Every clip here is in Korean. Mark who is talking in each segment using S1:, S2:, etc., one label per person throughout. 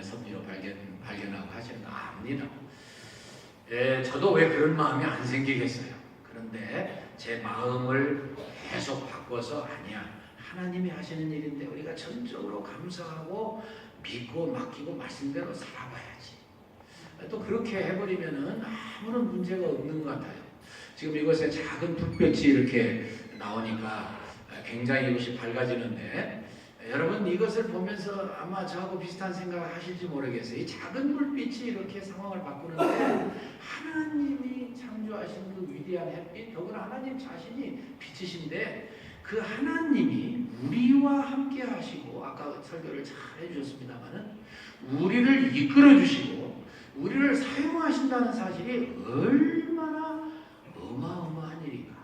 S1: 섭리로 발견하고 하시는 거 압니다. 저도 왜 그런 마음이 안 생기겠어요. 그런데 제 마음을 계속 바꿔서 아니야, 하나님이 하시는 일인데 우리가 전적으로 감사하고 믿고 맡기고 말씀대로 살아봐야지. 또 그렇게 해버리면은 아무런 문제가 없는 것 같아요. 지금 이곳에 작은 불빛이 이렇게 나오니까 굉장히 이곳이 밝아지는데, 여러분 이것을 보면서 아마 저하고 비슷한 생각을 하실지 모르겠어요. 이 작은 불빛이 이렇게 상황을 바꾸는데 하나님이 창조하신 그 위대한 햇빛, 더구나 하나님 자신이 빛이신데 그 하나님이 우리와 함께 하시고, 아까 설교를 잘 해주셨습니다마는 우리를 이끌어 주시고 우리를 사용하신다는 사실이 얼마나 어마어마한 일인가.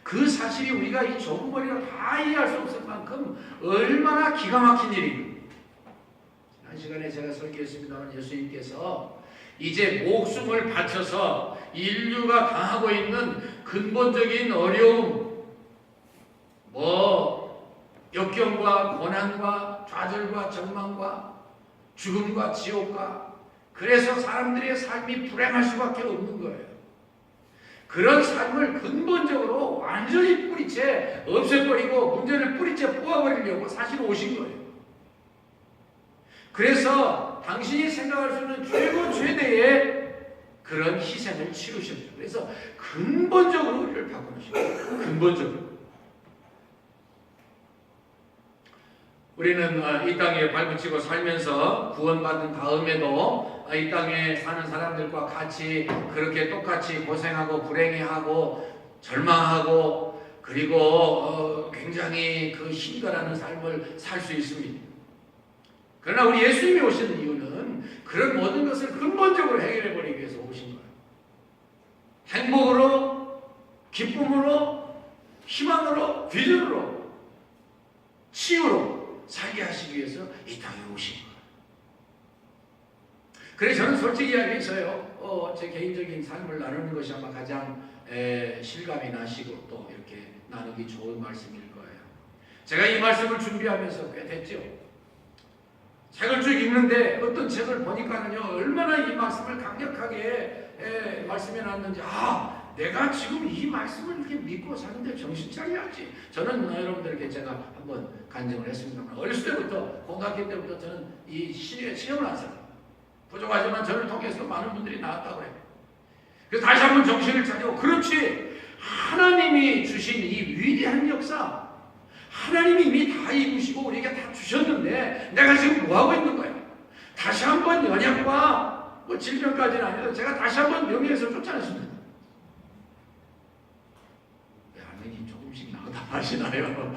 S1: 그 사실이 우리가 이 좁은 머리로 다 이해할 수 없을 만큼 얼마나 기가 막힌 일인가. 지난 시간에 제가 설교했습니다만 예수님께서 이제 목숨을 바쳐서 인류가 당하고 있는 근본적인 어려움, 역경과 고난과 좌절과 절망과 죽음과 지옥과, 그래서 사람들의 삶이 불행할 수밖에 없는 거예요. 그런 삶을 근본적으로 완전히 뿌리째 없애버리고 문제를 뿌리째 뽑아버리려고 사실 오신 거예요. 그래서 당신이 생각할 수 있는 최고 최대의 그런 희생을 치르셨죠. 그래서 근본적으로 우리를 바꾸신 거예요. 근본적으로. 우리는 이 땅에 발붙이고 살면서 구원받은 다음에도 이 땅에 사는 사람들과 같이 그렇게 똑같이 고생하고 불행해하고 절망하고 그리고 굉장히 그 힘들어하는 삶을 살 수 있습니다. 그러나 우리 예수님이 오신 이유는 그런 모든 것을 근본적으로 해결해버리기 위해서 오신 거예요. 행복으로, 기쁨으로, 희망으로, 비전으로, 치유로 살게 하시기 위해서 이 땅에 오신 거예요. 그래서 저는 솔직히 이야기해서요, 제 개인적인 삶을 나누는 것이 아마 가장 실감이 나시고 또 이렇게 나누기 좋은 말씀일 거예요. 제가 이 말씀을 준비하면서 꽤 됐죠. 책을 쭉 읽는데 어떤 책을 보니까는요, 얼마나 이 말씀을 강력하게 말씀해 놨는지, 내가 지금 이 말씀을 이렇게 믿고 사는데 정신 차려야지. 저는 여러분들에게 제가 한번 간증을 했습니다만, 어렸을 때부터, 공학기 때부터 저는 이 시험을 안 써요. 부족하지만 저를 통해서 많은 분들이 나왔다고 해요. 그래서 다시 한번 정신을 차리고, 그렇지, 하나님이 주신 이 위대한 역사, 하나님이 이미 다 이루시고 우리에게 다 주셨는데 내가 지금 뭐하고 있는 거예요? 다시 한번 연약과 질병까지는 아니라 제가 다시 한번 명예에서 쫓아냈습니다. 아멘이 조금씩 나오다 하시나요?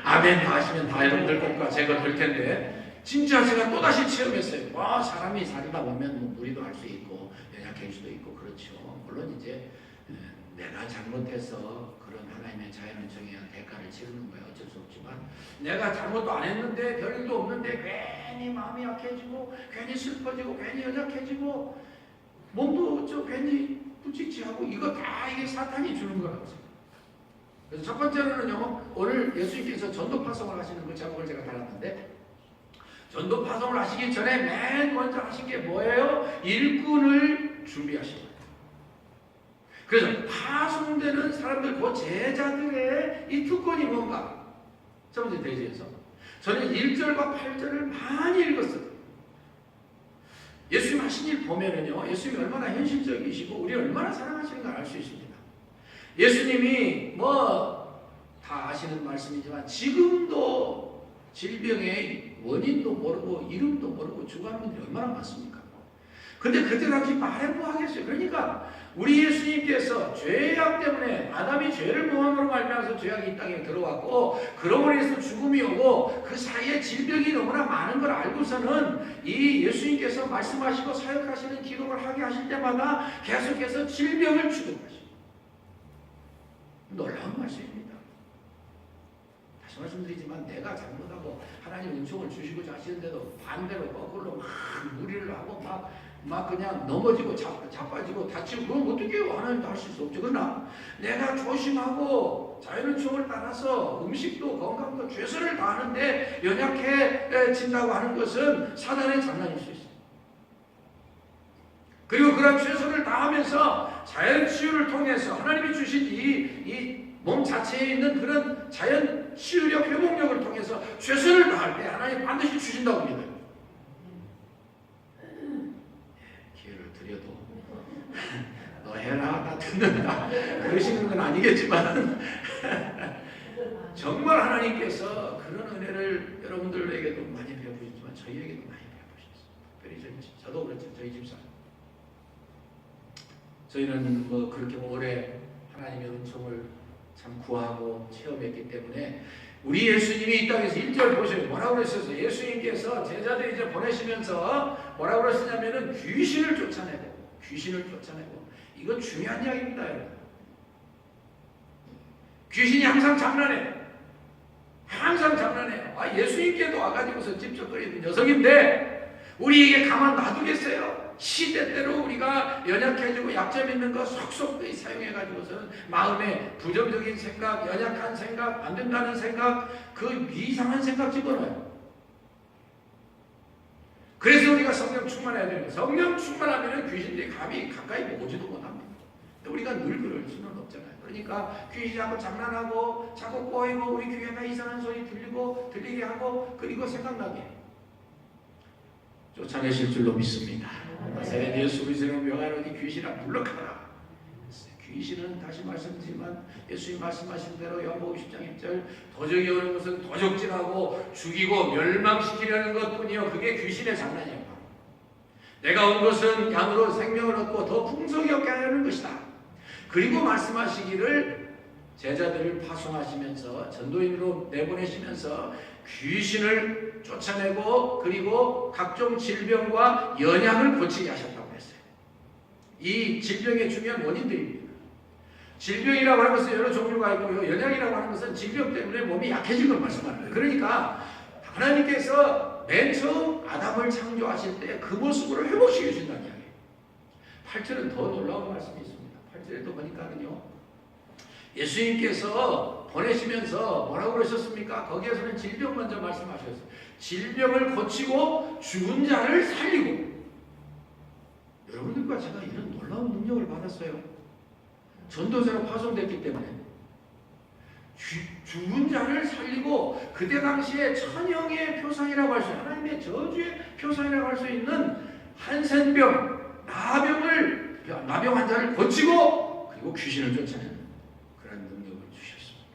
S1: 아멘 다 하시면 다 여러분들 것과 제가 될 텐데, 진짜 제가 또다시 체험했어요. 사람이 살다 보면 무리도 할 수 있고 연약할 수도 있고 그렇죠. 물론 이제 내가 잘못해서 그런 하나님의 자연을 정해야 대가를 치르는 거예요. 어쩔 수 없지만 내가 잘못도 안 했는데 별일도 없는데 괜히 마음이 약해지고 괜히 슬퍼지고 괜히 연약해지고 몸도 괜히 부직지하고, 이거 다 이게 사탄이 주는 거라고 생각해요. 그래서 첫 번째로는요, 오늘 예수님께서 전도 파송을 하시는 그 제목을 제가 달았는데, 전도 파송을 하시기 전에 맨 먼저 하신 게 뭐예요? 일꾼을 준비하신 거예요. 그래서 파송되는 사람들, 그 제자들의 이 특권이 뭔가? 첫 번째 대지에서 저는 1절과 8절을 많이 읽었어요. 예수님 하신 일 보면은요, 예수님이 얼마나 현실적이시고 우리 얼마나 사랑하시는가 알 수 있습니다. 예수님이 다 아시는 말씀이지만 지금도 질병의 원인도 모르고 이름도 모르고 죽어가는 분들이 얼마나 많습니까? 근데 그때 당시 말해 뭐 하겠어요? 그러니까 우리 예수님께서 죄악 때문에, 아담이 죄를 범함으로 말미암아서 죄악이 이 땅에 들어왔고 그러므로 인해서 죽음이 오고 그 사이에 질병이 너무나 많은 걸 알고서는 이 예수님께서 말씀하시고 사역하시는 기록을 하게 하실 때마다 계속해서 질병을 주도하시고, 놀라운 말씀입니다. 다시 다시 말씀드리지만 내가 잘못하고 하나님 은총을 주시고자 하시는데도 반대로 거꾸로 막 무리를 하고 막 그냥 넘어지고 자빠지고 다치고 그럼 어떻게 해요? 하나님도 하실 수 없죠. 그러나 내가 조심하고 자연은총을 따라서 음식도 건강도 최선을 다하는데 연약해진다고 하는 것은 사단의 장난일 수 있어요. 그리고 그런 최선을 다하면서 자연 치유를 통해서 하나님이 주신 이 몸 자체에 있는 그런 자연 치유력, 회복력을 통해서 최선을 다할 때 하나님 반드시 주신다고 믿어요. 기회를 드려도 너 해라, 나 듣는다 그러시는 건 아니겠지만 정말 하나님께서 그런 은혜를 여러분들에게도 많이 베어주시지만 저희에게도 많이 베어주셨어요. 특별히 저도 그렇죠. 저희 집사 저희는 뭐 그렇게 오래 하나님의 은총을 참 구하고 체험했기 때문에 우리 예수님이 이 땅에서 1절 보세요. 뭐라고 그랬었어요? 예수님께서 제자들 이제 보내시면서 뭐라고 그러시냐면은 귀신을 쫓아내고 이건 중요한 이야기입니다. 여러분. 귀신이 항상 장난해요. 예수님께도 와가지고서 찝쩍거리는 녀석인데 우리에게 가만 놔두겠어요? 시대대로 우리가 연약해지고 약점 있는 거 속속 사용해가지고서는 마음에 부정적인 생각, 연약한 생각, 안 된다는 생각, 그 이상한 생각 집어넣어요. 그래서 우리가 성령 충만해야 되는 거예요. 성령 충만하면 귀신들이 감히 가까이 오지도 못합니다. 우리가 늘 그럴 수는 없잖아요. 그러니까 귀신이 자꾸 장난하고 자꾸 꼬이고 우리 귀에가 이상한 소리 들리게 하고 그리고 생각나게 쫓아내실 줄로 믿습니다. 나사렛 예수 그리스도의 명하노니 귀신아 물러가라. 귀신은 다시 말씀드리지만 예수님 말씀하신 대로 요한복음 10장 1절 도적이 오는 것은 도적질하고 죽이고 멸망시키려는 것뿐이요 그게 귀신의 장난이에요. 내가 온 것은 양으로 생명을 얻고 더 풍성히 얻게 하려는 것이다. 그리고 말씀하시기를 제자들을 파송하시면서 전도인으로 내보내시면서 귀신을 쫓아내고 그리고 각종 질병과 연약을 고치게 하셨다고 했어요. 이 질병의 중요한 원인들입니다. 질병이라고 하는 것은 여러 종류가 있고요. 연약이라고 하는 것은 질병 때문에 몸이 약해진 걸 말씀하는 거예요. 그러니까 하나님께서 맨 처음 아담을 창조하실 때 그 모습으로 회복시켜 주신다는 이야기예요. 8절은 더 놀라운 말씀이 있습니다. 8절에도 보니까는요. 예수님께서 보내시면서 뭐라고 그러셨습니까? 거기에서는 질병 먼저 말씀하셨어요. 질병을 고치고 죽은 자를 살리고. 여러분들과 제가 이런 놀라운 능력을 받았어요. 전도자로 파송됐기 때문에. 죽은 자를 살리고 그때 당시에 천형의 표상이라고 할 수 있는 하나님의 저주의 표상이라고 할 수 있는 한센병, 나병 환자를 고치고 그리고 귀신을 쫓아내는 그런 능력을 주셨습니다.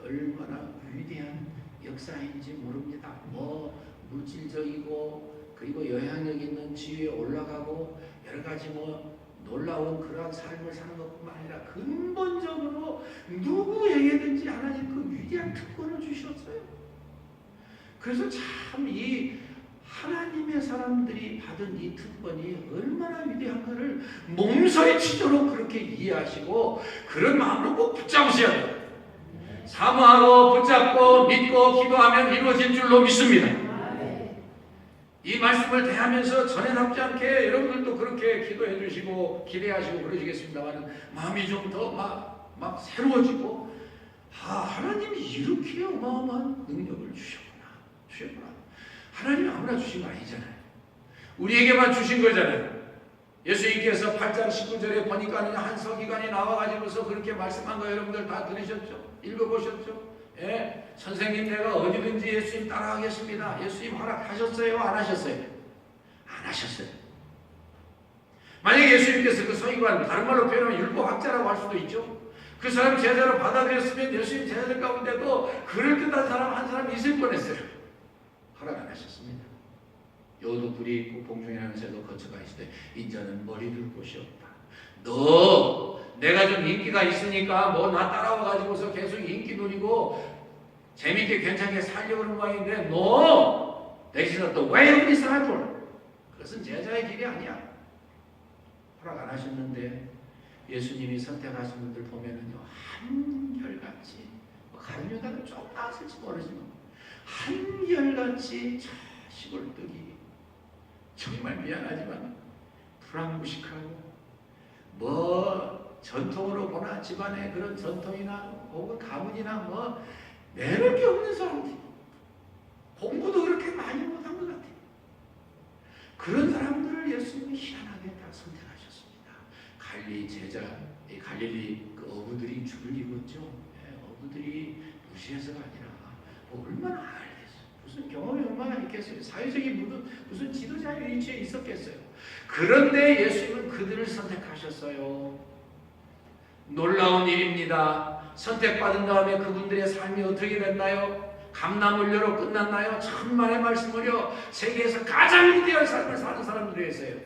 S1: 얼마나 위대한 역사인지 모릅니다. 뭐 물질적이고 그리고 영향력 있는 지위에 올라가고 여러 가지 뭐 놀라운 그러한 삶을 사는 것뿐만 아니라 근본적으로 누구에게든지 하나님 그 위대한 특권을 주셨어요. 그래서 참 이 하나님의 사람들이 받은 이 특권이 얼마나 위대한가를 몸서리 치도록 그렇게 이해하시고 그런 마음으로 꼭 붙잡으셔야 돼요. 사모하고 붙잡고 믿고 기도하면 이루어질 줄로 믿습니다. 이 말씀을 대하면서 전해답지 않게 여러분들도 그렇게 기도해 주시고 기대하시고 그러시겠습니다만 마음이 좀 더 막 새로워지고 하나님이 이렇게 어마어마한 능력을 주셨구나. 하나님이 아무나 주신 거 아니잖아요. 우리에게만 주신 거잖아요. 예수님께서 8장 19절에 보니까 한 서기관이 나와가지고서 그렇게 말씀한 거 여러분들 다 들으셨죠? 읽어보셨죠? 예, 선생님 내가 어디든지 예수님 따라가겠습니다. 예수님 허락하셨어요? 안 하셨어요? 안 하셨어요. 만약에 예수님께서 그 서기관 다른 말로 표현하면 율법학자라고 할 수도 있죠. 그 사람 제자로 받아들였으면 예수님 제자들 가운데도 그럴듯한 사람 한 사람 있을 뻔했어요. 허락 안 하셨습니다. 여도 불이 있고 봉중이라는 새도 거쳐가 있을 때 인자는 머리 둘 곳이 없다. 너 내가 좀 인기가 있으니까 뭐 나 따라와 가지고서 계속 인기 누리고 재밌게 괜찮게 살려고 하는 모양인데 no! That is not the way of disciple. 그것은 제자의 길이 아니야. 허락 안 하셨는데 예수님이 선택하신 분들 보면은요 한결같이 가룟유다는 좀 나았을지 모르지만 한결같이 시골뜨기 정말 미안하지만 불황무식하고 뭐 전통으로 보나 집안의 그런 전통이나 혹은 가문이나 뭐 매를 게 없는 사람들, 공부도 그렇게 많이 못한 것 같아요. 그런 사람들을 예수님이 희한하게 다 선택하셨습니다. 갈릴리 제자, 갈릴리 그 어부들이 줄을 입었죠. 어부들이 무시해서가 아니라 뭐 얼마나 알겠어요. 무슨 경험이 얼마나 있겠어요. 사회적인 무슨 지도자의 위치에 있었겠어요. 그런데 예수님은 그들을 선택하셨어요. 놀라운 일입니다. 선택받은 다음에 그분들의 삶이 어떻게 됐나요? 감남원료로 끝났나요? 천만의 말씀을요, 세계에서 가장 위대한 삶을 사는 사람들이 했어요.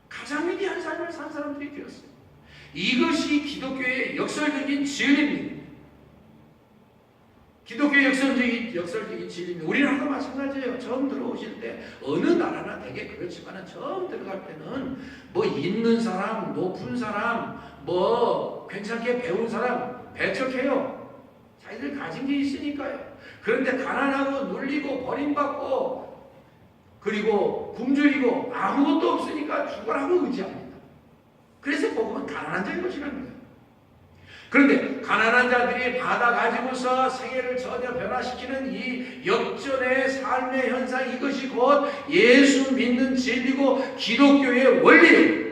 S1: 가장 위대한 삶을 사는 사람들이 되었어요. 이것이 기독교의 역설적인 진리입니다. 기독교의 역설적인 진리입니다. 우리나라도 마찬가지예요. 처음 들어오실 때 어느 나라나 되게 그렇지만 처음 들어갈 때는 뭐 있는 사람, 높은 사람, 뭐 괜찮게 배운 사람 배척해요. 자기들 가진 게 있으니까요. 그런데 가난하고 눌리고 버림받고 그리고 굶주리고 아무것도 없으니까 죽으라고 의지합니다. 그래서 복음은 가난한 자의 것이라는 거예요. 그런데 가난한 자들이 받아 가지고서 생애를 전혀 변화시키는 이 역전의 삶의 현상, 이것이 곧 예수 믿는 진리고 기독교의 원리예요.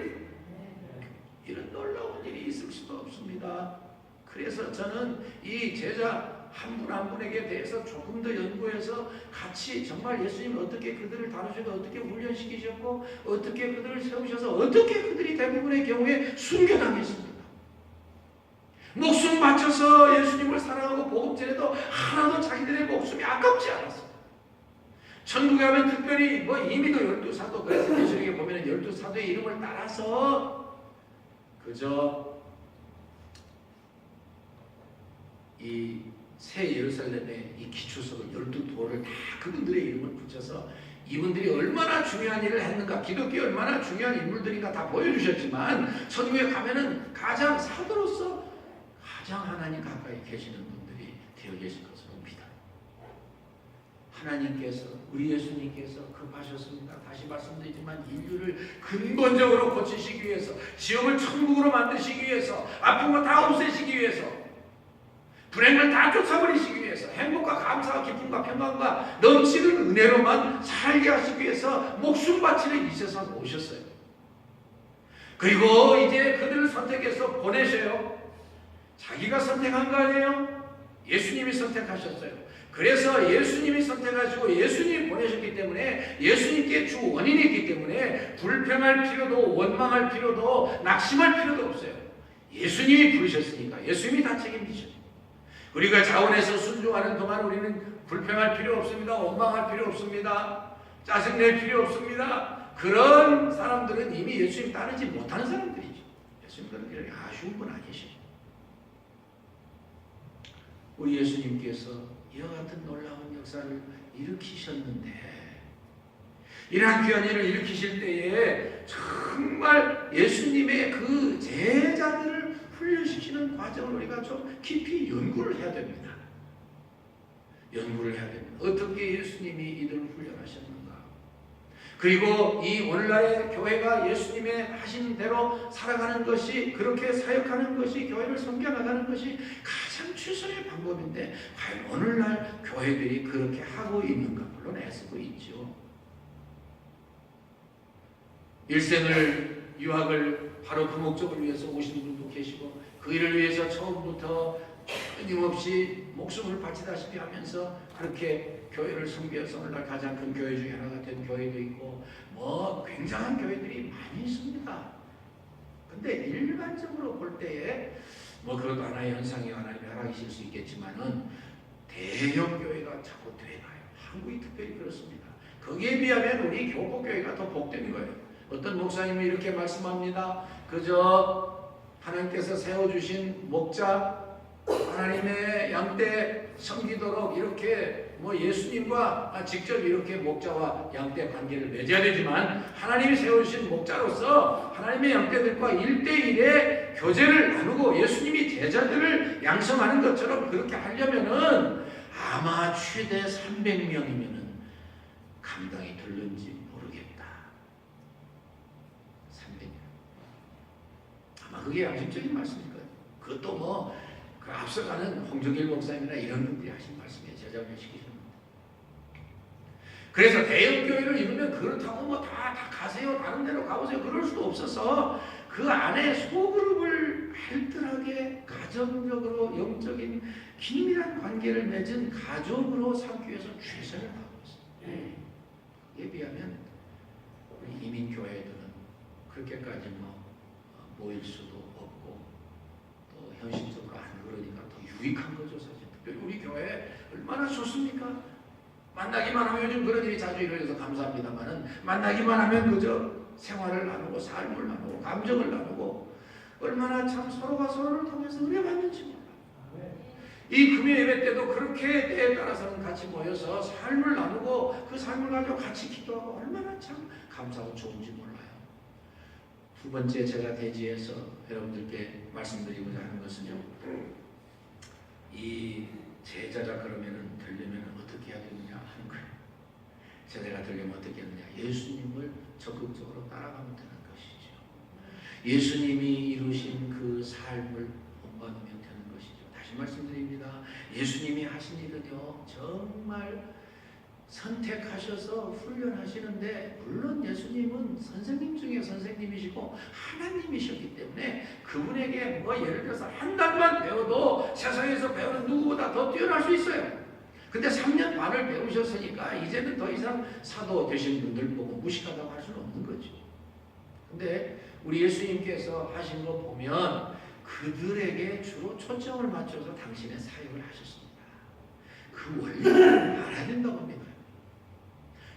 S1: 이런 놀라운 일이 있을 수도 없습니다. 그래서 저는 이 제자 한 분 한 분에게 대해서 조금 더 연구해서 같이 정말 예수님이 어떻게 그들을 다루시고 어떻게 훈련시키셨고 어떻게 그들을 세우셔서 어떻게 그들이 대부분의 경우에 순교당했습니까? 목숨 바쳐서 예수님을 사랑하고 복음 전에도 하나도 자기들의 목숨이 아깝지 않았어요. 천국에 가면 특별히 뭐 이미도 12사도, 그래서 예수님에 보면 12사도의 이름을 따라서 그저 이 새 예루살렘의 이 기초석을 12돌을 다 그분들의 이름을 붙여서 이분들이 얼마나 중요한 일을 했는가, 기독교에 얼마나 중요한 인물들인가 다 보여주셨지만 천국에 가면은 가장 사도로서 가장 하나님 가까이 계시는 분들이 되어 계실 것을 봅니다. 하나님께서, 우리 예수님께서 급하셨습니다. 다시 말씀드리지만 인류를 근본적으로 고치시기 위해서, 지옥을 천국으로 만드시기 위해서, 아픈 거 다 없애시기 위해서, 불행을 다 쫓아버리시기 위해서, 행복과 감사와 기쁨과 평강과 넘치는 은혜로만 살게 하시기 위해서 목숨 바치는 이 세상 오셨어요. 그리고 이제 그들을 선택해서 보내셔요. 자기가 선택한 거 아니에요? 예수님이 선택하셨어요. 그래서 예수님이 선택하시고 예수님이 보내셨기 때문에, 예수님께 주 원인이 있기 때문에 불평할 필요도 원망할 필요도 낙심할 필요도 없어요. 예수님이 부르셨으니까 예수님이 다 책임지셔요. 우리가 자원해서 순종하는 동안 우리는 불평할 필요 없습니다. 원망할 필요 없습니다. 짜증낼 필요 없습니다. 그런 사람들은 이미 예수님 따르지 못하는 사람들이죠. 예수님은 이렇게 아쉬운 분 아니시죠. 우리 예수님께서 이와 같은 놀라운 역사를 일으키셨는데, 이러한 귀한 일을 일으키실 때에 정말 예수님의 그 제자들을 훈련시키는 과정을 우리가 좀 깊이 연구를 해야 됩니다. 연구를 해야 됩니다. 어떻게 예수님이 이들을 훈련하셨는가. 그리고 이 오늘날의 교회가 예수님의 하신 대로 살아가는 것이, 그렇게 사역하는 것이, 교회를 섬겨나가는 것이 가장 최선의 방법인데, 과연 오늘날 교회들이 그렇게 하고 있는가? 물론 애쓰고 있죠. 일생을 유학을 바로 그 목적을 위해서 오시는 분도 계시고, 그 일을 위해서 처음부터 끊임없이 목숨을 바치다시피 하면서 그렇게 교회를 섬겨서 오늘날 가장 큰 교회 중에 하나가 된 교회도 있고, 뭐 굉장한 교회들이 많이 있습니다. 근데 일반적으로 볼 때에 뭐 그것도 하나의 현상이 하나님의 허락이실 수 있겠지만은 대형 교회가 자꾸 돼가요. 한국이 특별히 그렇습니다. 거기에 비하면 우리 교포교회가 더 복된 거예요. 어떤 목사님이 이렇게 말씀합니다. 그저 하나님께서 세워주신 목자, 하나님의 양떼 섬기도록 이렇게 뭐 예수님과 직접 이렇게 목자와 양떼 관계를 맺어야 되지만 하나님이 세우신 목자로서 하나님의 양떼들과 1대1의 교제를 나누고 예수님이 제자들을 양성하는 것처럼 그렇게 하려면은 아마 최대 300명이면은 감당이 들는지 모르겠다. 300명. 아마 그게 양심적인 말씀일 거예요. 그것도 뭐 그 앞서가는 홍정일 목사님이나 이런 분들이 하신 말씀이에요. 제자를 시키는. 그래서 대형교회를 이루면 그렇다고 뭐 다 가세요. 다른 데로 가보세요. 그럴 수도 없어서 그 안에 소그룹을 알뜰하게 가정적으로 영적인 긴밀한 관계를 맺은 가족으로 삼기 위해서 최선을 다하고 있습니다. 이에 비하면 우리 이민교회들은 그렇게까지 모일 수도 없고 또 현실적으로 안 그러니까 더 유익한 거죠. 사실 특별히 우리 교회 얼마나 좋습니까? 만나기만 하면 요즘 그런 일이 자주 일어나서 감사합니다만은 만나기만 하면 그저 생활을 나누고 삶을 나누고 감정을 나누고 얼마나 참 서로가 서로를 통해서 은혜받는지 몰라. 이 금요 예배 때도 그렇게 때에 따라서는 같이 모여서 삶을 나누고 그 삶을 가지고 같이 기도하고 얼마나 참 감사하고 좋은지 몰라요. 두 번째 제가 대지에서 여러분들께 말씀드리고자 하는 것은요. 이 제자가 그러면은 되려면 어떻게 해야 되느냐 하는 거예요. 제자가 되려면 어떻게 하느냐. 예수님을 적극적으로 따라가면 되는 것이죠. 예수님이 이루신 그 삶을 본받으면 되는 것이죠. 다시 말씀드립니다. 예수님이 하신 일은요. 정말 선택하셔서 훈련하시는데 물론 예수님은 선생님 중에 선생님이시고 하나님이셨기 때문에 그분에게 뭐 예를 들어서 한 달만 배워도 세상에서 배우는 누구보다 더 뛰어날 수 있어요. 근데 3년 반을 배우셨으니까 이제는 더 이상 사도 되신 분들 보고 무식하다고 할 수는 없는 거죠. 근데 우리 예수님께서 하신 거 보면 그들에게 주로 초점을 맞춰서 당신의 사역을 하셨습니다. 그 원리를 알아야 된다고 합니다.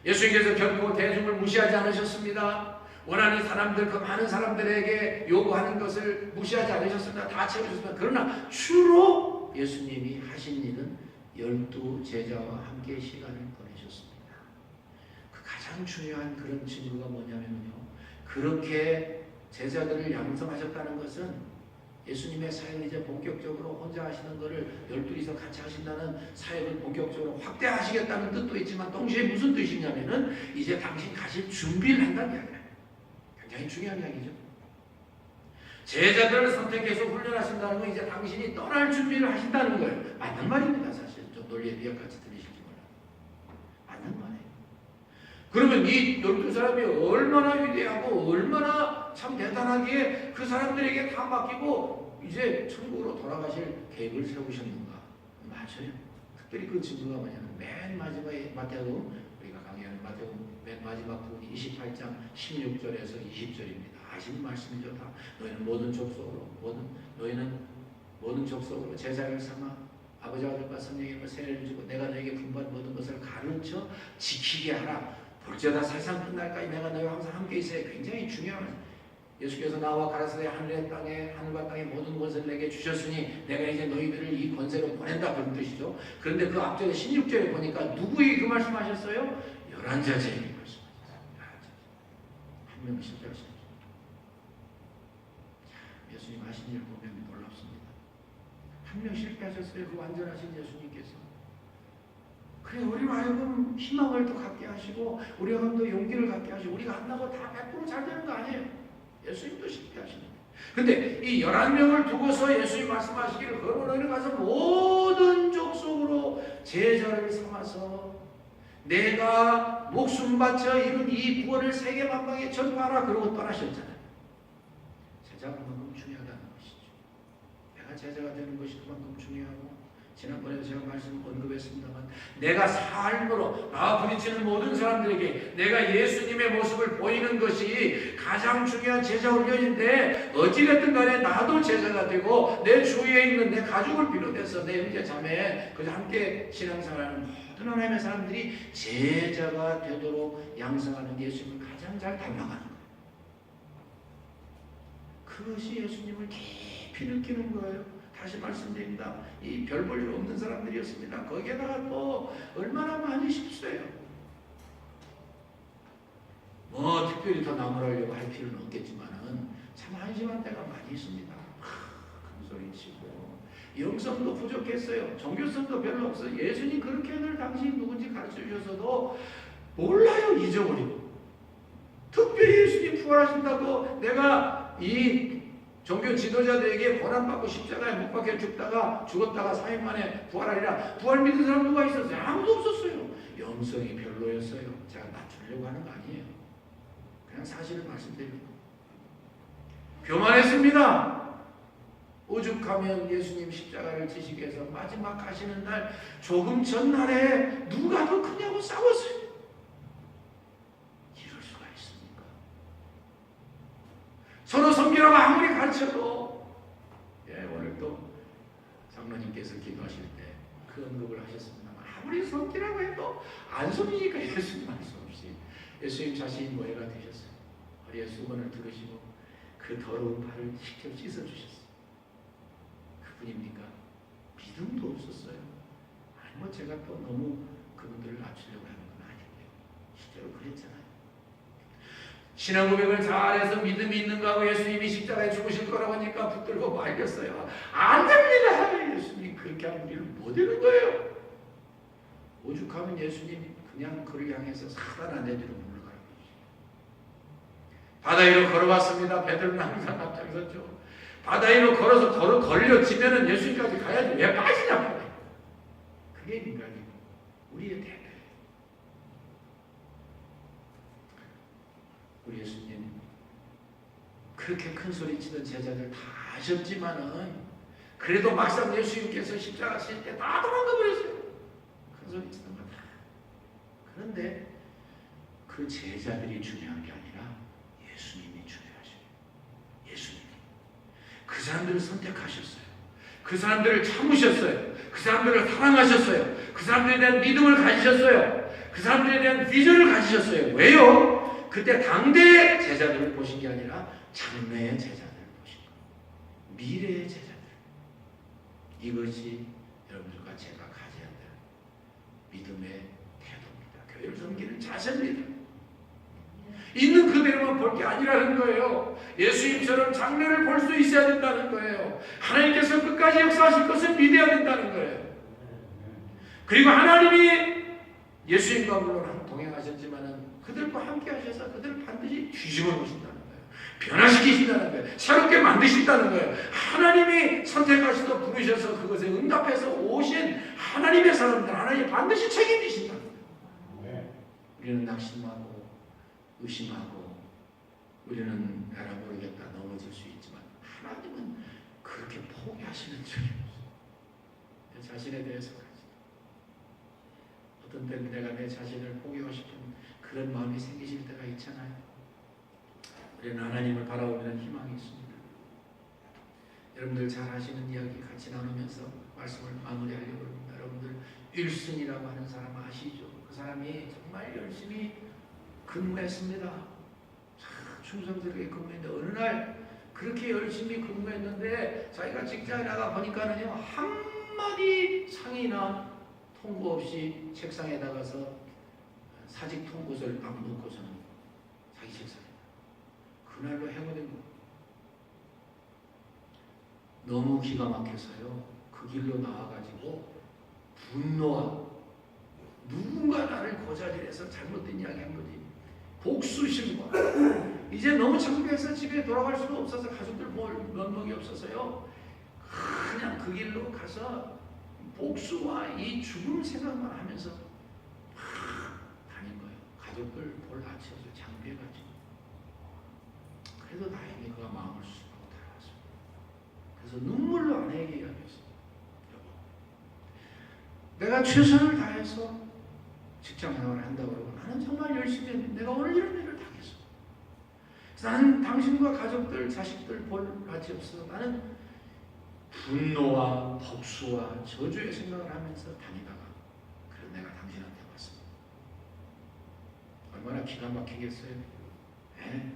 S1: 예수님께서 결코 대중을 무시하지 않으셨습니다. 원하는 사람들, 그 많은 사람들에게 요구하는 것을 무시하지 않으셨습니다. 다 채우셨습니다. 그러나 주로 예수님이 하신 일은 12 제자와 함께 시간을 보내셨습니다. 그 가장 중요한 그런 증거가 뭐냐면요. 그렇게 제자들을 양성하셨다는 것은 예수님의 사역을 이제 본격적으로 혼자 하시는 것을 12이서 같이 하신다는 사역을 본격적으로 확대하시겠다는 뜻도 있지만 동시에 무슨 뜻이냐면은 이제 당신 가실 준비를 한다는 이야기예요. 굉장히 중요한 이야기죠. 제자들을 선택해서 훈련하신다는 건 이제 당신이 떠날 준비를 하신다는 거예요. 맞는 말입니다. 사실 좀 논리에 비약같이 들리실지 몰라요. 맞는 말이에요. 그러면 이 12사람이 얼마나 위대하고 얼마나 참 대단하기에 그 사람들에게 다 맡기고 이제 천국으로 돌아가실 계획을 세우셨는가? 맞아요. 특별히 그 증거가 뭐냐면 맨 마지막에 마태복음, 우리가 강의하는 마태복음 맨 마지막 부분 28장 16절에서 20절입니다. 아시는 말씀이죠. 다 너희는 모든 족속으로 제자를 삼아 아버지와 아들과 성령의 이름으로 세례를 주고 내가 너에게 분부한 모든 것을 가르쳐 지키게 하라. 볼지어다 세상 끝날까지 내가 너희와 항상 함께 있어야. 굉장히 중요한 예수께서 나와 가라사대 하늘과 땅의 모든 것을 내게 주셨으니 내가 이제 너희들을 이 권세로 보낸다 그런 뜻이죠. 그런데 그 앞쪽에 16절에 보니까 누구에게 그 말씀하셨어요? 11제자에게 말씀하셨어요. 한 명은 실패하셨죠. 예수님 하신 일을 보면 놀랍습니다. 한 명 실패하셨어요. 그 완전하신 예수님께서. 그래 우리로 하여금 희망을 더 갖게 하시고 우리가 더 용기를 갖게 하시고 우리가 한다고 다 100% 잘 되는 거 아니에요. 예수님도 실패하시는. 근데 이 11명을 두고서 예수님 말씀하시기를 그러면 너희는 가서 모든 족속으로 제자를 삼아서 내가 목숨 바쳐 이룬 이 구원을 세계 만방에 전파하라 그러고 떠나셨잖아요. 제자가 그만큼 중요하다는 것이죠. 내가 제자가 되는 것이 그만큼 중요하고 지난번에도 제가 말씀 언급했습니다만 내가 삶으로 나와 부딪히는 모든 사람들에게 내가 예수님의 모습을 보이는 것이 가장 중요한 제자 훈련인데 어찌됐든 간에 나도 제자가 되고 내 주위에 있는 내 가족을 비롯해서 내 형제 자매 그저 함께 신앙생활하는 모든 하나님의 사람들이 제자가 되도록 양성하는 예수님을 가장 잘 닮아가는 거예요. 그것이 예수님을 깊이 느끼는 거예요. 다시 말씀드립니다. 이 별 볼 일 없는 사람들이었습니다. 거기에다가 또 얼마나 많이 실수해요. 뭐 특별히 더 나무라려고 할 필요는 없겠지만은 참 한심한 때가 많이 있습니다. 큰 소리 치고 영성도 부족했어요. 종교성도 별로 없어요. 예수님 그렇게 늘 당신이 누군지 가르쳐 주셔서도 몰라요. 잊어버리고. 특별히 예수님 부활하신다고 내가 이 종교 지도자들에게 고난받고 십자가에 못 박혀 죽었다가 4일 만에 부활하리라. 부활 믿는 사람 누가 있었어요? 아무도 없었어요. 영성이 별로였어요. 제가 낮추려고 하는 거 아니에요. 그냥 사실을 말씀드립니다. 교만했습니다. 오죽하면 예수님 십자가를 지시기 위해서 마지막 가시는 날 조금 전날에 누가 더 크냐고 싸웠어요. 이럴 수가 있습니까? 서로 섬기라고 아무리 가르쳐도 오늘 또 장로님께서 기도하실 때 그 언급을 하셨습니다만 아무리 섬기라고 해도 안 섬기니까 예수님 할 수 없이 예수님 자신이 모해가 되셨어요. 허리에 수건을 두르시고 그 더러운 발을 직접 씻어주셨어요. 그뿐입니까? 믿음도 없었어요. 아니 뭐 제가 또 너무 그분들을 낮추려고 하는 건 아닌데요. 실제로 그랬잖아요. 신앙 고백을 잘해서 믿음이 있는가 하고 예수님이 십자가에 죽으실 거라고 하니까 붙들고 말렸어요. 안 됩니다. 예수님 그렇게 하면 우리를 못 되는 거예요. 오죽하면 예수님 그냥 그를 향해서 사단 안 되도록 물러가라고 하시죠. 바다 위로 걸어왔습니다. 베드로는 항상 앞장섰죠. 바다 위로 걸어서 걸려지면은 예수님까지 가야지 왜 빠지냐고. 그게 인간이고 우리의 대표예요. 우리 예수님 그렇게 큰 소리 치던 제자들 다 아셨지만은 그래도 막상 예수님께서 십자가 실 때 다 도망가 버렸어요. 큰 소리 치던 거 다. 그런데 그 제자들이 중요한 게 아니라 예수님이 중요하셔요. 예수님이 그 사람들을 선택하셨어요. 그 사람들을 참으셨어요. 그 사람들을 사랑하셨어요. 그 사람들에 대한 믿음을 가지셨어요. 그 사람들에 대한 비전을 가지셨어요. 왜요? 그때 당대의 제자들을 보신 게 아니라 장래의 제자들을 보신 거예요. 미래의 제자들. 이것이 여러분들과 제가 가져야 될 믿음의 태도입니다. 교회를 섬기는 자세입니다. 있는 그대로만 볼 게 아니라는 거예요. 예수님처럼 장래를 볼 수 있어야 된다는 거예요. 하나님께서 끝까지 역사하실 것을 믿어야 된다는 거예요. 그리고 하나님이 예수님과 물론 동행하셨지만은 그들과 함께 하셔서 그들을 반드시 뒤집어 놓으신다는 거예요. 변화시키신다는 거예요. 새롭게 만드신다는 거예요. 하나님이 선택하셔서 부르셔서 그것에 응답해서 오신 하나님의 사람들, 하나님이 반드시 책임지신다는 거예요. 우리는 낙심하고 의심하고 우리는 에라 모르겠다 넘어질 수 있지만 하나님은 그렇게 포기하시는 적이 없어요. 내 자신에 대해서까지. 어떤 때는 내가 내 자신을 포기하고 싶은 그런 마음이 생기실 때가 있잖아요. 우리는 하나님을 바라보는 희망이 있습니다. 여러분들 잘 아시는 이야기 같이 나누면서 말씀을 마무리하려고 합니다. 여러분들 윌슨이라고 하는 사람 아시죠? 그 사람이 정말 열심히 근무했습니다. 충성스럽게 근무했는데 어느 날 그렇게 열심히 근무했는데 자기가 직장에 나가 보니까는요 한마디 상의나 통보 없이 책상에 나가서 사직 통고서를 막 놓고서는 자기 책상에 그날로 해고된 거예요. 너무 기가 막혀서요 그 길로 나와가지고 분노와 누군가 나를 고자질해서 잘못된 이야기 한 거지 복수심과 이제 너무 창피해서 집에 돌아갈 수가 없어서 가족들 볼 면목이 없어서요 그냥 그 길로 가서 복수와 이 죽음 생각만 하면서 다닌 거예요. 가족들 볼 아치 없어 창피해가지고. 그래도 다행히 그가 마음을 수습하고 달아왔습니다. 그래서 눈물로 아내에게 이야기했어요. 여보, 내가 최선을 다해서 직장 생활을 한다고 그러고 나는 정말 열심히 했는데 내가 오늘 이런 일을 당했어. 나는 당신과 가족들, 자식들 볼 아치 없어. 나는 분노와 복수와 저주의 생각을 하면서 다니다가 그런 내가 당신한테 왔습니다. 얼마나 기가 막히겠어요? 네?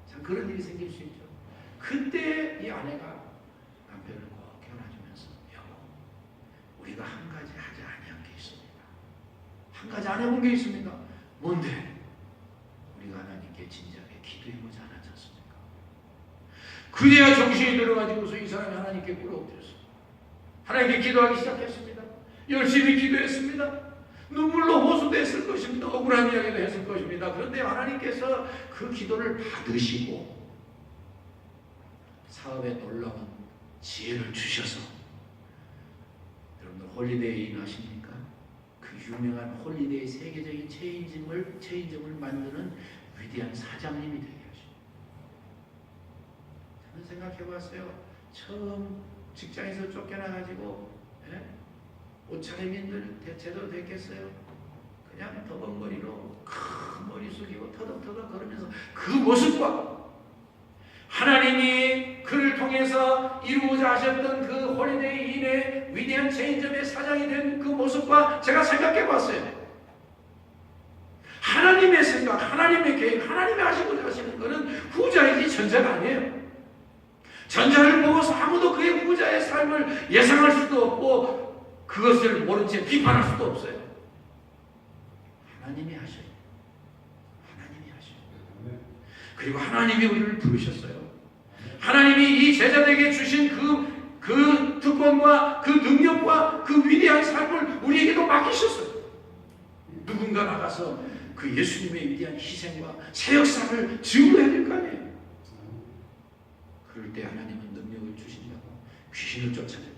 S1: 참 그런 일이 생길 수 있죠. 그때 이 아내가 남편을 꼭 한 가지 안 해본 게 있습니다. 뭔데? 우리가 하나님께 진지하게 기도해보지 않았지 않습니까? 그래야 정신이 들어가지고서 이 사람이 하나님께 꿇어엎드렸어. 하나님께 기도하기 시작했습니다. 열심히 기도했습니다. 눈물로 호소됐을 것입니다. 억울한 이야기도 했을 것입니다. 그런데 하나님께서 그 기도를 받으시고 사업에 놀라운 지혜를 주셔서, 여러분들 홀리데이 아십니까? 그 유명한 홀리데이 세계적인 체인점을 만드는 위대한 사장님이 되게 하십니다. 저는 생각해 봤어요. 처음 직장에서 쫓겨나가지고 옷차림인들 제대로 됐겠어요? 그냥 더벅머리로 큰 머리 숙이고 터덕터덕 걸으면서 그 모습과 하나님이 그를 통해서 이루고자 하셨던 그 홀리데이 인의 위대한 체인점의 사장이 된 그 모습과 제가 생각해 봤어요. 하나님의 생각, 하나님의 계획, 하나님이 하시고자 하시는 것은 후자이지 전자가 아니에요. 전자를 보고서 아무도 그의 후자의 삶을 예상할 수도 없고 그것을 모른 채 비판할 수도 없어요. 하나님이 하셔요. 하나님이 하셔요. 그리고 하나님이 우리를 부르셨어요. 하나님이 이 제자들에게 주신 그 특권과 그 능력과 그 위대한 삶을 우리에게도 맡기셨어요. 누군가 나가서 그 예수님의 위대한 희생과 새 역사를 증거해야 될 거 아니에요. 그럴 때 하나님은 능력을 주신다고 귀신을 쫓아내요.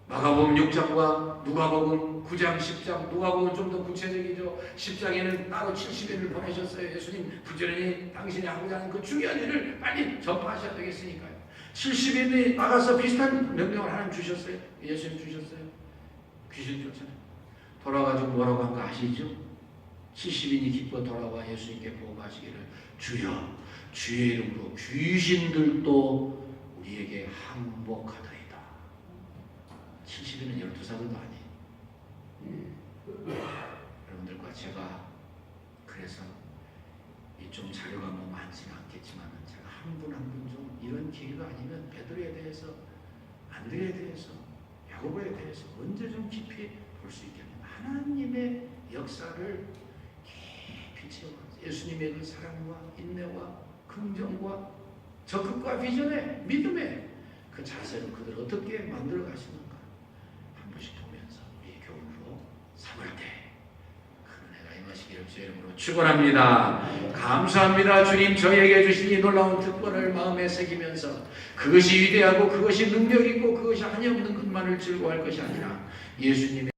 S1: 마가복음 6장과 누가복음 9장, 10장, 누가복음은 좀 더 구체적이죠. 10장에는 따로 70인을 보내셨어요. 예수님 부지런히 당신이 하고자 하는 그 중요한 일을 빨리 전파하셔야 되겠으니까요. 70인이 나가서 비슷한 명령을 하나님 주셨어요. 예수님 주셨어요. 귀신 쫓아내요. 돌아가지고 뭐라고 한 거 아시죠? 70인이 기뻐 돌아와 예수님께 보고하시기를, 주여, 주의 이름으로 귀신들도 우리에게 항복하더이다. 70인은 12사도도 아니에요. 여러분들과 제가 그래서 이 좀 자료가 뭐 많지는 않겠지만 제가 한 분 한 분 좀 이런 기회가 아니면 베드로에 대해서, 안드레에 대해서, 야고보에 대해서 언제 좀 깊이 볼 수 있겠냐. 하나님의 역사를 깊이 채워가서 예수님의 그 사랑과 인내와 긍정과 적극과 비전의 믿음의 그 자세로 그들을 어떻게 만들어 가시는가 한 번씩 보면서 우리 교훈으로 삼을 때 그 은혜가 임하시기를 주의 이름으로 축원합니다. 감사합니다. 주님, 저에게 주신 이 놀라운 특권을 마음에 새기면서 그것이 위대하고 그것이 능력 있고 그것이 한이 없는 것만을 즐거워할 것이 아니라 예수님의